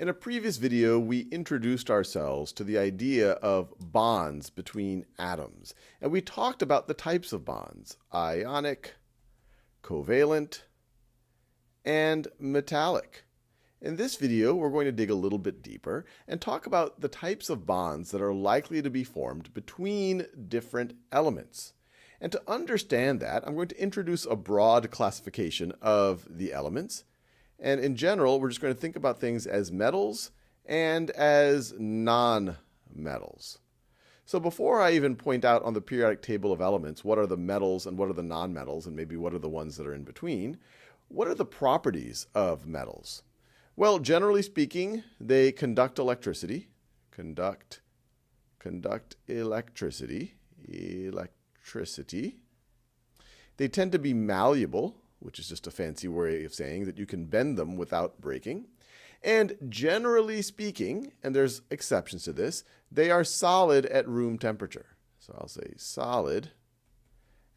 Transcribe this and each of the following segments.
In a previous video, we introduced ourselves to the idea of bonds between atoms, and we talked about the types of bonds: ionic, covalent, and metallic. In this video, we're going to dig a little bit deeper and talk about the types of bonds that are likely to be formed between different elements. And to understand that, I'm going to introduce a broad classification of the elements. And in general, we're just going to think about things as metals and as non-metals. So before I even point out on the periodic table of elements what are the metals and what are the non-metals, and maybe what are the ones that are in between, what are the properties of metals? Well, generally speaking, they conduct electricity. Conduct electricity. They tend to be malleable, which is just a fancy way of saying that you can bend them without breaking. And generally speaking, and there's exceptions to this, they are solid at room temperature. So I'll say solid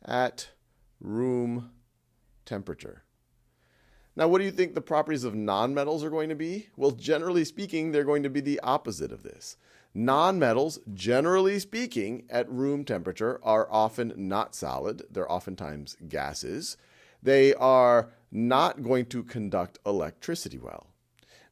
at room temperature. Now, what do you think the properties of nonmetals are going to be? Well, generally speaking, they're going to be the opposite of this. Nonmetals, generally speaking, at room temperature are often not solid. They're oftentimes gases. They are not going to conduct electricity well.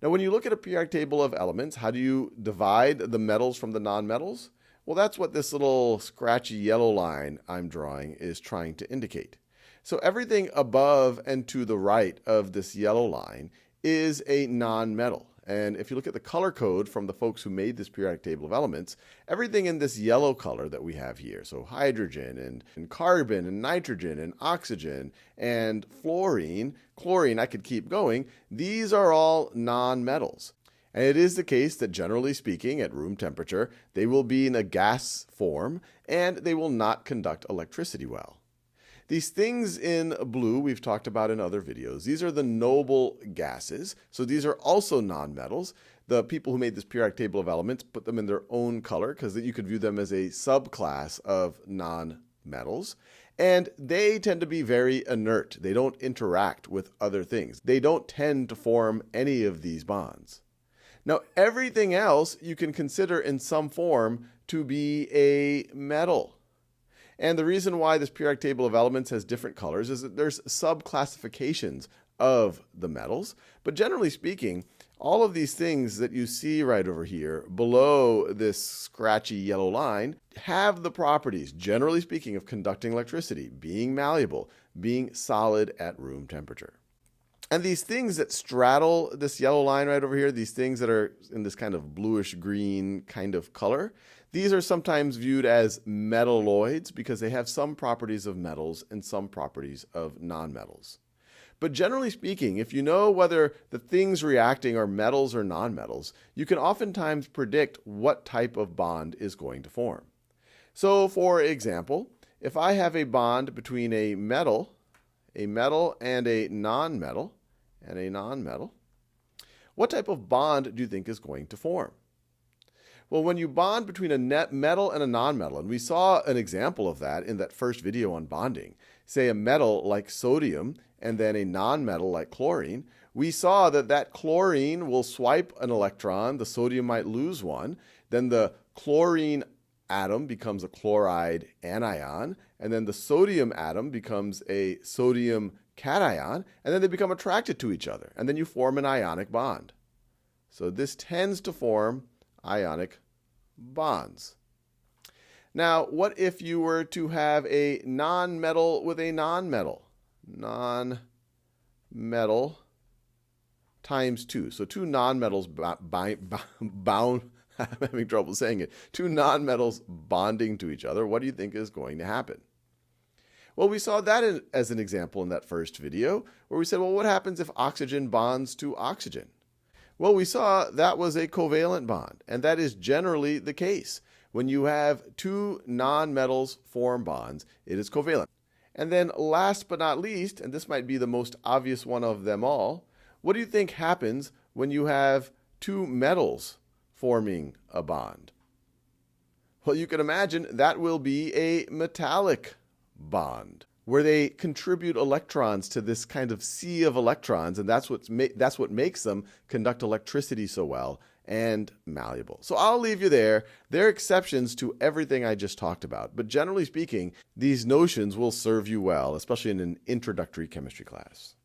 Now, when you look at a periodic table of elements, how do you divide the metals from the nonmetals? Well, that's what this little scratchy yellow line I'm drawing is trying to indicate. So everything above and to the right of this yellow line is a nonmetal. And if you look at the color code from the folks who made this periodic table of elements, everything in this yellow color that we have here, so hydrogen and carbon and nitrogen and oxygen and fluorine, chlorine, I could keep going, these are all nonmetals. And it is the case that generally speaking, at room temperature, they will be in a gas form and they will not conduct electricity well. These things in blue we've talked about in other videos. These are the noble gases. So these are also nonmetals. The people who made this periodic table of elements put them in their own color because you could view them as a subclass of nonmetals. And they tend to be very inert. They don't interact with other things. They don't tend to form any of these bonds. Now, everything else you can consider in some form to be a metal. And the reason why this periodic table of elements has different colors is that there's sub-classifications of the metals. But generally speaking, all of these things that you see right over here below this scratchy yellow line have the properties, generally speaking, of conducting electricity, being malleable, being solid at room temperature. And these things that straddle this yellow line right over here, these things that are in this kind of bluish green kind of color, these are sometimes viewed as metalloids because they have some properties of metals and some properties of nonmetals. But generally speaking, if you know whether the things reacting are metals or nonmetals, you can oftentimes predict what type of bond is going to form. So for example, if I have a bond between a metal and a nonmetal, what type of bond do you think is going to form? Well, when you bond between a metal and a nonmetal, and we saw an example of that in that first video on bonding, say a metal like sodium and then a nonmetal like chlorine, we saw that that chlorine will swipe an electron, the sodium might lose one, then the chlorine atom becomes a chloride anion, and then the sodium atom becomes a sodium cation, and then they become attracted to each other, and then you form an ionic bond. So this tends to form ionic bonds. Now, what if you were to have a nonmetal with a nonmetal? Nonmetal times 2. So two nonmetals bound, I'm having trouble saying it, two nonmetals bonding to each other. What do you think is going to happen? Well, we saw that as an example in that first video where we said, well, what happens if oxygen bonds to oxygen? Well, we saw that was a covalent bond, and that is generally the case. When you have two nonmetals form bonds, it is covalent. And then last but not least, and this might be the most obvious one of them all, what do you think happens when you have two metals forming a bond? Well, you can imagine that will be a metallic bond. where they contribute electrons to this kind of sea of electrons, and that's what makes them conduct electricity so well and malleable. So I'll leave you there. There are exceptions to everything I just talked about, but generally speaking, these notions will serve you well, especially in an introductory chemistry class.